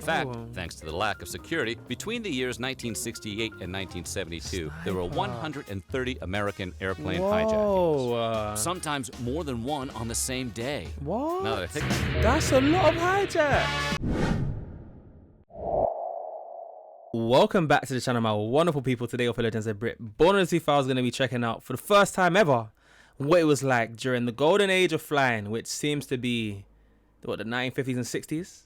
fact, thanks to the lack of security, between the years 1968 and 1972, there were 130 American airplane hijackings. Sometimes more than one on the same day. What? Now that I think that's a lot of hijacks. Welcome back to the channel, my wonderful people. Today, your fellow Gen Z Brit, born in the 2000s, going to be checking out for the first time ever what it was like during the golden age of flying, which seems to be what, the 1950s and 60s.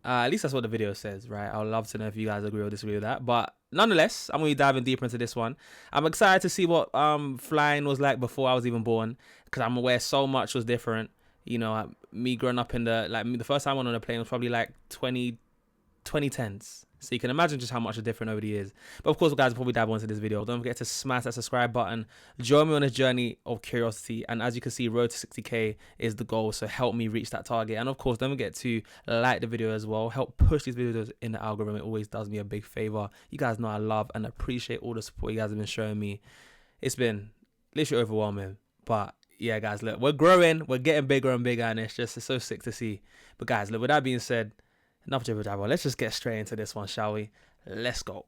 At least that's what the video says, right? I'd love to know if you guys agree or disagree with that. But nonetheless, I'm going to be diving deeper into this one. I'm excited to see what flying was like before I was even born, because I'm aware so much was different. You know, me growing up in the first time I went on a plane was probably like 2010s. So you can imagine just how much is different over the years. But of course, guys, before we dive into this video, don't forget to smash that subscribe button. Join me on this journey of curiosity. And as you can see, road to 60K is the goal. So help me reach that target. And of course, don't forget to like the video as well. Help push these videos in the algorithm. It always does me a big favor. You guys know I love and appreciate all the support you guys have been showing me. It's been literally overwhelming. But yeah, guys, look, we're growing. We're getting bigger and bigger. And it's so sick to see. But guys, look, with that being said, enough jibber jabber. Let's just get straight into this one, shall we? Let's go.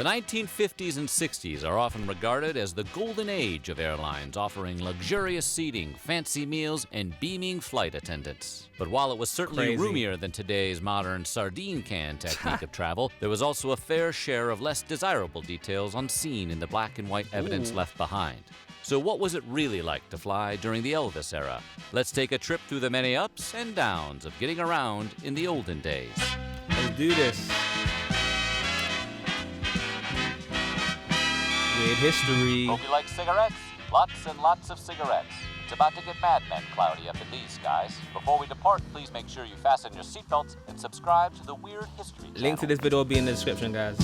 the 1950s and 60s are often regarded as the golden age of airlines, offering luxurious seating, fancy meals, and beaming flight attendants. But while it was certainly roomier than today's modern sardine can technique of travel, there was also a fair share of less desirable details unseen in the black and white evidence left behind. So what was it really like to fly during the Elvis era? Let's take a trip through the many ups and downs of getting around in the olden days. Let's do this. Weird history. Hope you like cigarettes. Lots and lots of cigarettes. It's about to get Mad Men cloudy up in these skies. Before we depart, please make sure you fasten your seatbelts and subscribe to the Weird History channel. Link to this video will be in the description, guys.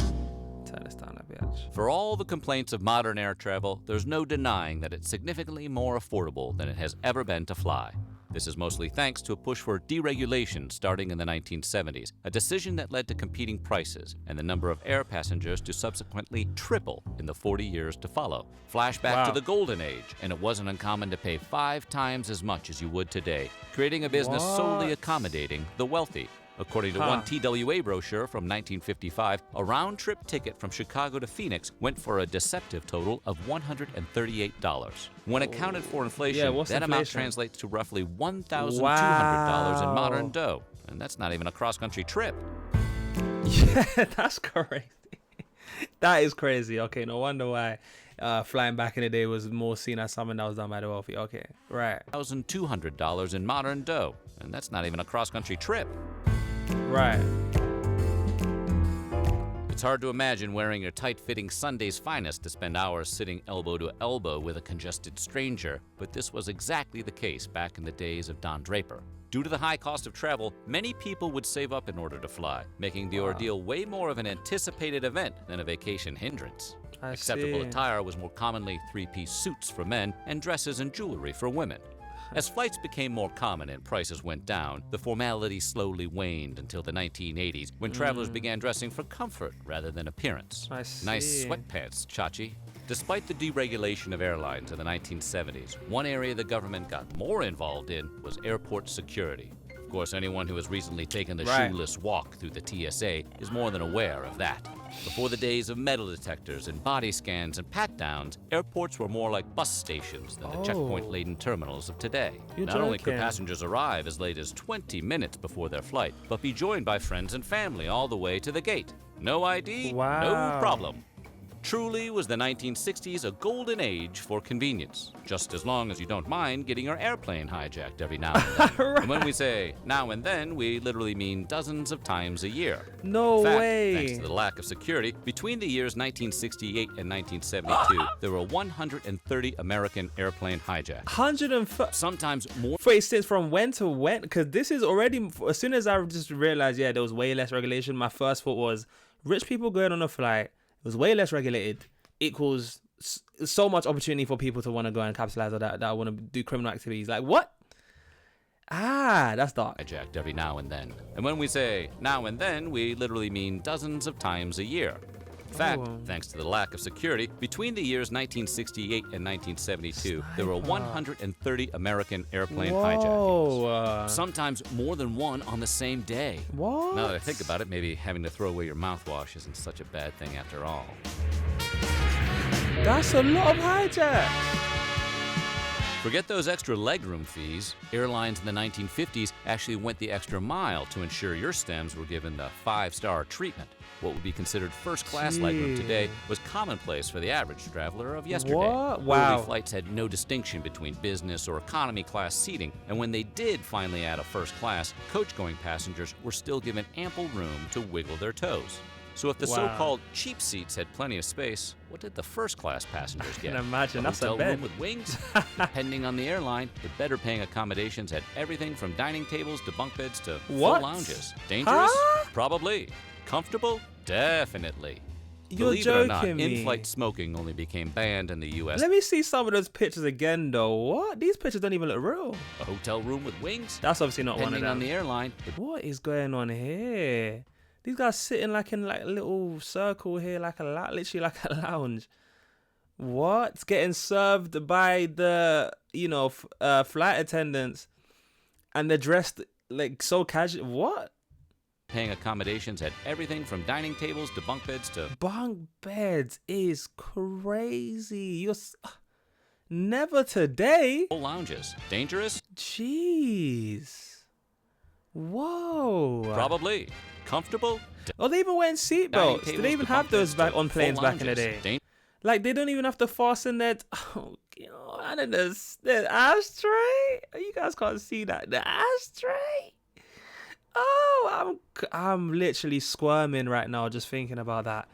Turn this down a bit. For all the complaints of modern air travel, there's no denying that it's significantly more affordable than it has ever been to fly. This is mostly thanks to a push for deregulation starting in the 1970s, a decision that led to competing prices and the number of air passengers to subsequently triple in the 40 years to follow. Flashback to the golden age, and it wasn't uncommon to pay 5 times as much as you would today, creating a business solely accommodating the wealthy. According to one TWA brochure from 1955, a round-trip ticket from Chicago to Phoenix went for a deceptive total of $138. When accounted for inflation, that amount translates to roughly $1,200 in modern dough. And that's not even a cross-country trip. Yeah, that's crazy. That is crazy. Okay, no wonder why flying back in the day was more seen as something that was done by the wealthy. Okay, right. $1,200 in modern dough. And that's not even a cross-country trip. Right. It's hard to imagine wearing your tight-fitting Sunday's finest to spend hours sitting elbow to elbow with a congested stranger, but this was exactly the case back in the days of Don Draper. Due to the high cost of travel, many people would save up in order to fly, making the ordeal way more of an anticipated event than a vacation hindrance. Acceptable attire was more commonly 3-piece suits for men and dresses and jewelry for women. As flights became more common and prices went down, the formality slowly waned until the 1980s, when travelers began dressing for comfort rather than appearance. Nice sweatpants, Chachi. Despite the deregulation of airlines in the 1970s, one area the government got more involved in was airport security. Of course, anyone who has recently taken the shoeless walk through the TSA is more than aware of that. Before the days of metal detectors and body scans and pat-downs, airports were more like bus stations than the checkpoint-laden terminals of today. Not only could passengers arrive as late as 20 minutes before their flight, but be joined by friends and family all the way to the gate. No ID, no problem. Truly was the 1960s a golden age for convenience, just as long as you don't mind getting your airplane hijacked every now and then. And when we say now and then, we literally mean dozens of times a year. No way. Thanks to the lack of security, between the years 1968 and 1972, there were 130 American airplane hijacks. Sometimes more. Wait, since from when to when? Because this is already, as soon as I just realized, yeah, there was way less regulation, my first thought was, rich people going on a flight, it was way less regulated, equals so much opportunity for people to want to go and capitalize on that want to do criminal activities. Like, what? That's dark. Hijacked every now and then. And when we say now and then, we literally mean dozens of times a year. In fact, Oh. thanks to the lack of security, between the years 1968 and 1972, there were 130 American airplane hijackings. Whoa. Sometimes more than one on the same day. What? Now that I think about it, maybe having to throw away your mouthwash isn't such a bad thing after all. That's a lot of hijacks. Forget those extra legroom fees. Airlines in the 1950s actually went the extra mile to ensure your stems were given the 5-star treatment. What would be considered first-class legroom today was commonplace for the average traveler of yesterday. What? Wow. Early flights had no distinction between business or economy class seating, and when they did finally add a first class, coach-going passengers were still given ample room to wiggle their toes. So if the Wow. so-called cheap seats had plenty of space, what did the first-class passengers get? can imagine, A that's a hotel bed. room with wings? Depending on the airline, the better-paying accommodations had everything from dining tables to bunk beds to What? full lounges. Dangerous? Huh? Probably. Comfortable? Definitely. You're Believe it or not, joking me. in-flight smoking only became banned in the U.S. Let me see some of those pictures again, though. What? These pictures don't even look real. A hotel room with wings? That's obviously not one of Depending them. on the airline, What is going on here? These guys sitting like in like a little circle here, like literally like a lounge. What? Getting served by the flight attendants, and they're dressed like so casual. What? paying accommodations had everything from dining tables to bunk beds to... Bunk beds is crazy. Never today. full lounges. Dangerous? Jeez. Whoa. Probably. Comfortable? Oh, they even wearing Dining seatbelts. Did tables they even to have bunk those beds back to on full planes back in the lounges. day? Like, they don't even have to fasten their... Oh, I don't know. The ashtray? You guys can't see that. The ashtray? Oh, I'm literally squirming right now just thinking about that.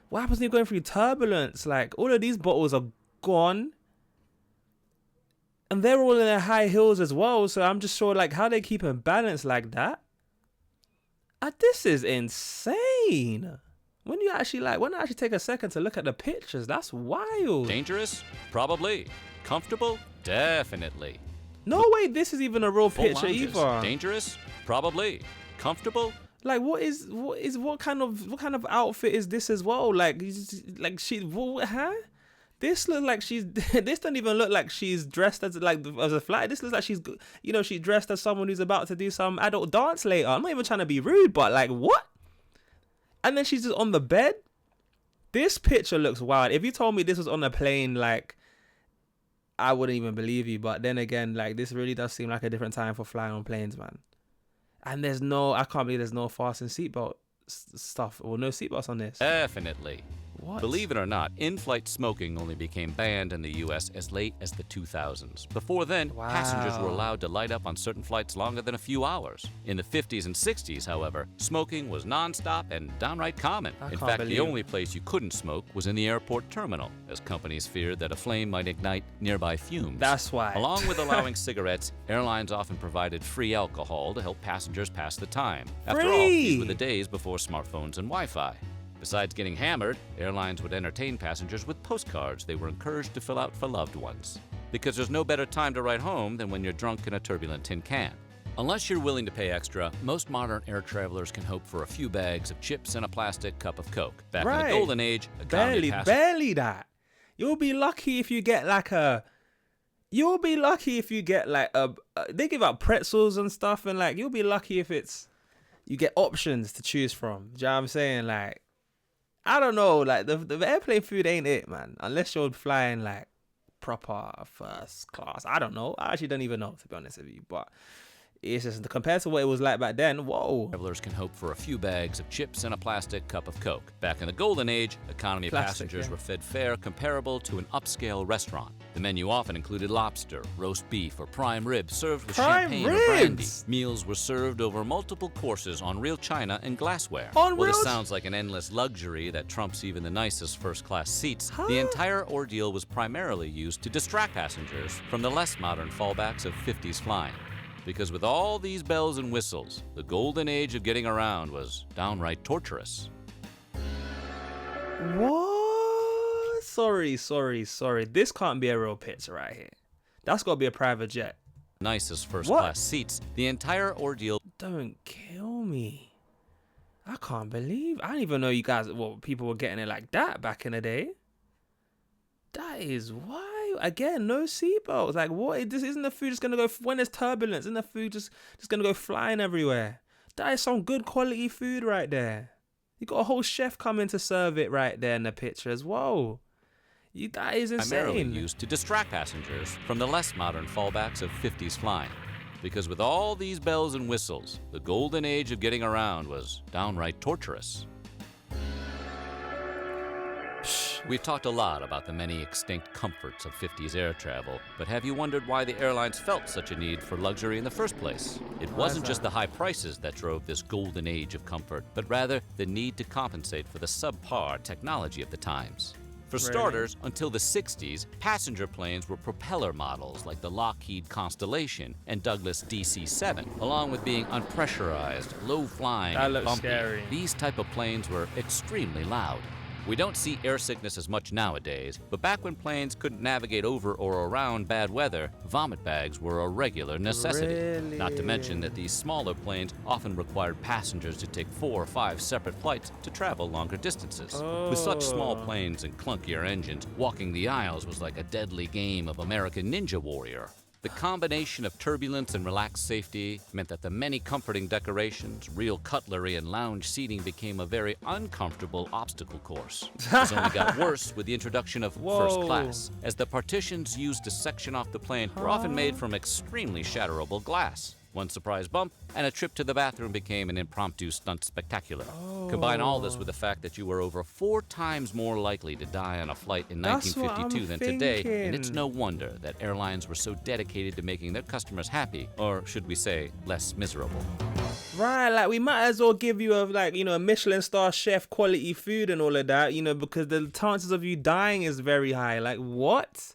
What happens when you're going through turbulence? Like, all of these bottles are gone. And they're all in their high heels as well. So I'm just sure, like, how they keep in balance like that. This is insane. When I actually take a second to look at the pictures, that's wild. Dangerous? Probably. Comfortable? Definitely. No way, this is even a real Full picture lounges. either. Dangerous? Probably. Comfortable? Like, what kind of outfit is this as well? Like huh? This looks like this don't even look like she's dressed as a flight. This looks like she's dressed as someone who's about to do some adult dance later. I'm not even trying to be rude, but like, what? And then she's just on the bed. This picture looks wild. If you told me this was on a plane, like, I wouldn't even believe you. But then again, like, this really does seem like a different time for flying on planes, man. And I can't believe there's no fasten seatbelt stuff or no seatbelts on this. Definitely. What? Believe it or not, in-flight smoking only became banned in the U.S. as late as the 2000s. Before then, passengers were allowed to light up on certain flights longer than a few hours. In the 50s and 60s, however, smoking was non-stop and downright common. In fact, the only place you couldn't smoke was in the airport terminal, as companies feared that a flame might ignite nearby fumes. That's why. Along with allowing cigarettes, airlines often provided free alcohol to help passengers pass the time. After all, these were the days before smartphones and Wi-Fi. Besides getting hammered, airlines would entertain passengers with postcards they were encouraged to fill out for loved ones. Because there's no better time to write home than when you're drunk in a turbulent tin can. Unless you're willing to pay extra, most modern air travelers can hope for a few bags of chips and a plastic cup of Coke. Back in the golden age, barely that. You'll be lucky if you get like they give out pretzels and stuff, and like, you'll be lucky if you get options to choose from. Do you know what I'm saying? Like, I don't know, like the airplane food ain't it, man. Unless you're flying like proper first class. I don't know. I actually don't even know, to be honest with you. But it's just, compared to what it was like back then, whoa. Travelers can hope for a few bags of chips and a plastic cup of Coke. Back in the golden age, economy passengers were fed fare comparable to an upscale restaurant. The menu often included lobster, roast beef, or prime rib served with champagne or brandy. Meals were served over multiple courses on real china and glassware. While this sounds like an endless luxury that trumps even the nicest first-class seats, the entire ordeal was primarily used to distract passengers from the less modern fallbacks of 50s flying. Because with all these bells and whistles, the golden age of getting around was downright torturous. What? Sorry. This can't be a real picture right here. That's got to be a private jet. Nicest first-class seats, the entire ordeal... Don't kill me. I can't believe. I didn't even know you guys. Well, people were getting it like that back in the day. That is why. Again, no seatbelts. Like, what? This isn't the food just gonna go when there's turbulence. Isn't the food just gonna go flying everywhere? That is some good quality food right there. You got a whole chef coming to serve it right there in the picture as well. That is Primarily insane. used to distract passengers from the less modern fallbacks of 50s flying. Because with all these bells and whistles, the golden age of getting around was downright torturous. We've talked a lot about the many extinct comforts of 50s air travel, but have you wondered why the airlines felt such a need for luxury in the first place? It wasn't just the high prices that drove this golden age of comfort, but rather the need to compensate for the subpar technology of the times. For starters, until the 60s, passenger planes were propeller models like the Lockheed Constellation and Douglas DC-7, along with being unpressurized, low-flying, That and looks bumpy. scary. These type of planes were extremely loud. We don't see air sickness as much nowadays, but back when planes couldn't navigate over or around bad weather, vomit bags were a regular necessity. Really? Not to mention that these smaller planes often required passengers to take 4 or 5 separate flights to travel longer distances. With such small planes and clunkier engines, walking the aisles was like a deadly game of American Ninja Warrior. The combination of turbulence and relaxed safety meant that the many comforting decorations, real cutlery, and lounge seating became a very uncomfortable obstacle course. This only got worse with the introduction of first class, as the partitions used to section off the plane were often made from extremely shatterable glass. One surprise bump, and a trip to the bathroom became an impromptu stunt spectacular. Combine all this with the fact that you were over 4 times more likely to die on a flight in That's what 1952 I'm than today, and it's thinking. no wonder that airlines were so dedicated to making their customers happy, or should we say, less miserable. Right, like we might as well give you a Michelin star chef quality food and all of that, because the chances of you dying is very high. Like, what?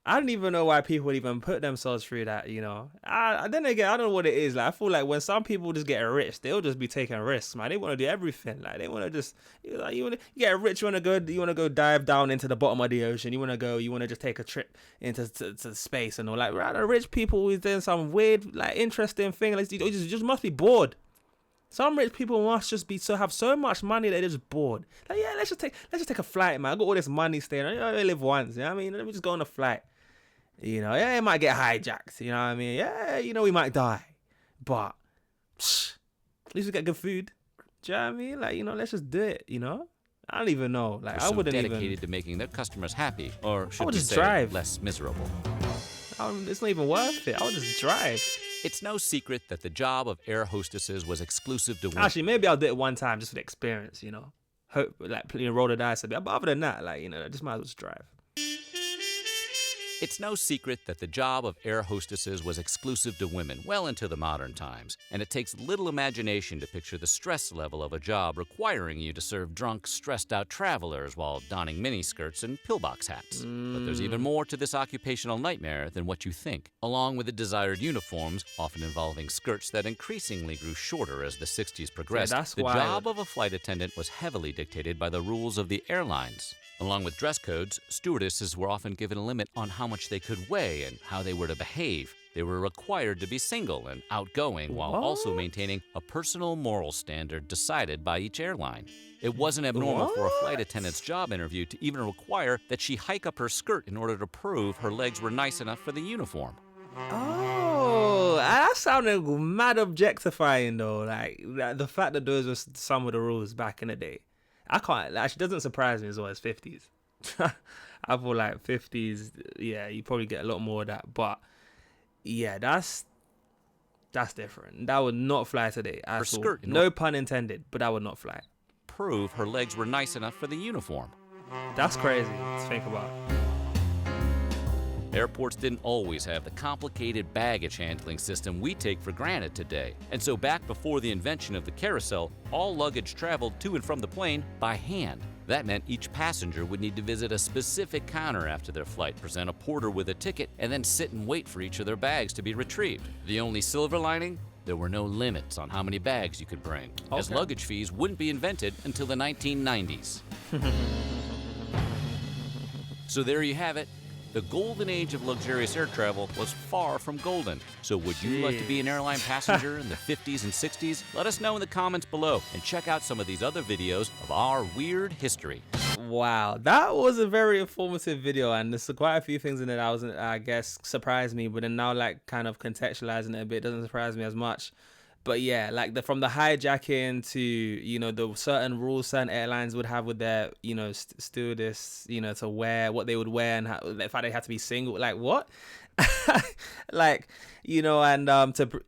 I don't even know why people would even put themselves through that, Then again, I don't know what it is. Like, I feel like when some people just get rich, they'll just be taking risks, man. They want to do everything. Like, they want to just, you get rich, you want to go dive down into the bottom of the ocean. You want to just take a trip into to space and all. Like, rather rich people who's doing some weird, like, interesting thing. Like, you just must be bored. Some rich people must just have so much money that they're just bored. Like, yeah, let's just take a flight, man. I got all this money staying. I only live once. You know what I mean? Let me just go on a flight. Yeah, it might get hijacked. You know what I mean? Yeah, we might die, but at least we get good food. Do you know what I mean? Like, let's just do it. I don't even know. Like, I wouldn't dedicated to making their customers happy, or should we just say, drive. less miserable. It's not even worth it. I would just drive. It's no secret that the job of air hostesses was exclusive to women. Actually, maybe I'll do it one time just for the experience. Hope roll the dice a bit. But other than that, I just might as well just drive. It's no secret that the job of air hostesses was exclusive to women well into the modern times, and it takes little imagination to picture the stress level of a job requiring you to serve drunk, stressed-out travelers while donning miniskirts and pillbox hats. But there's even more to this occupational nightmare than what you think. Along with the desired uniforms, often involving skirts that increasingly grew shorter as the 60s progressed, the job of a flight attendant was heavily dictated by the rules of the airlines. Along with dress codes, stewardesses were often given a limit on how much they could weigh and how they were to behave. They were required to be single and outgoing while also maintaining a personal moral standard decided by each airline. It wasn't abnormal for a flight attendant's job interview to even require that she hike up her skirt in order to prove her legs were nice enough for the uniform. Oh, that sounded mad objectifying though. Like the fact that those were some of the rules back in the day. I can't. Actually, doesn't surprise me as well as 50s. I feel like 50s. Yeah, you probably get a lot more of that. But yeah, that's different. That would not fly today. No pun intended. But that would not fly. Prove her legs were nice enough for the uniform. That's crazy to think about. Airports didn't always have the complicated baggage handling system we take for granted today. And so back before the invention of the carousel, all luggage traveled to and from the plane by hand. That meant each passenger would need to visit a specific counter after their flight, present a porter with a ticket, and then sit and wait for each of their bags to be retrieved. The only silver lining? There were no limits on how many bags you could bring, as luggage fees wouldn't be invented until the 1990s. So there you have it. the golden age of luxurious air travel was far from golden. So would you like to be an airline passenger in the 50s and 60s? Let us know in the comments below, and check out some of these other videos of our weird history. Wow, that was a very informative video, and there's quite a few things in it that wasn't, I guess, surprised me, but then now like kind of contextualizing it a bit doesn't surprise me as much. But yeah, like from the hijacking to, you know, the certain rules certain airlines would have with their, you know, stewardess, you know, to wear what they would wear, and how, the fact they had to be single, like what? Like, you know, and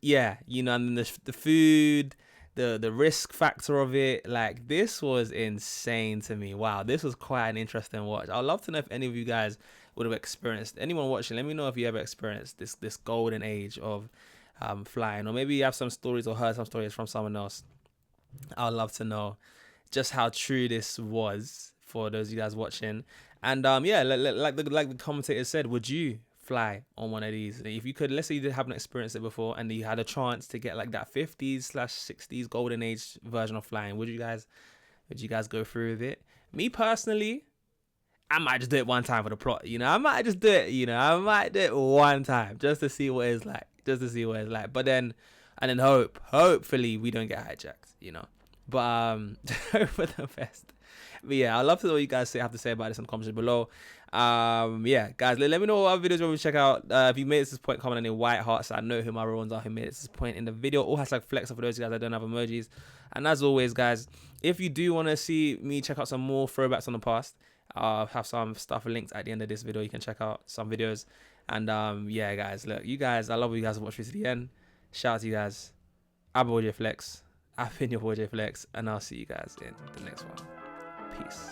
yeah, you know, and then the food, the risk factor of it, like this was insane to me. Wow, this was quite an interesting watch. I'd love to know if any of you guys would have experienced, anyone watching, let me know if you ever experienced this golden age of flying, or maybe you have some stories or heard some stories from someone else. I'd love to know just how true this was for those of you guys watching. And yeah, like the commentator said, would you fly on one of these? If you could, let's say you haven't experienced it before and you had a chance to get like that 50s/60s golden age version of flying, would you guys go through with it? Me personally, I might just do it one time for the plot, you know. I might just do it, you know. I might do it one time just to see what it's like, but then, and then hopefully we don't get hijacked, you know. But hope for the best. But yeah, I'd love to know what you guys have to say about this in the comments below. Yeah, guys, let me know what other videos you want me to check out. If you made it to this point, comment any white hearts so I know who my real ones are who made it to this point in the video, or #flex for those of you guys that don't have emojis. And as always, guys, if you do want to see me check out some more throwbacks on the past, I'll have some stuff linked at the end of this video. You can check out some videos. And yeah, guys, look, you guys, I love you guys for watching to the end. Shout out to you guys. I'm JayFlex. I've been your boy JayFlex, and I'll see you guys in the next one. Peace.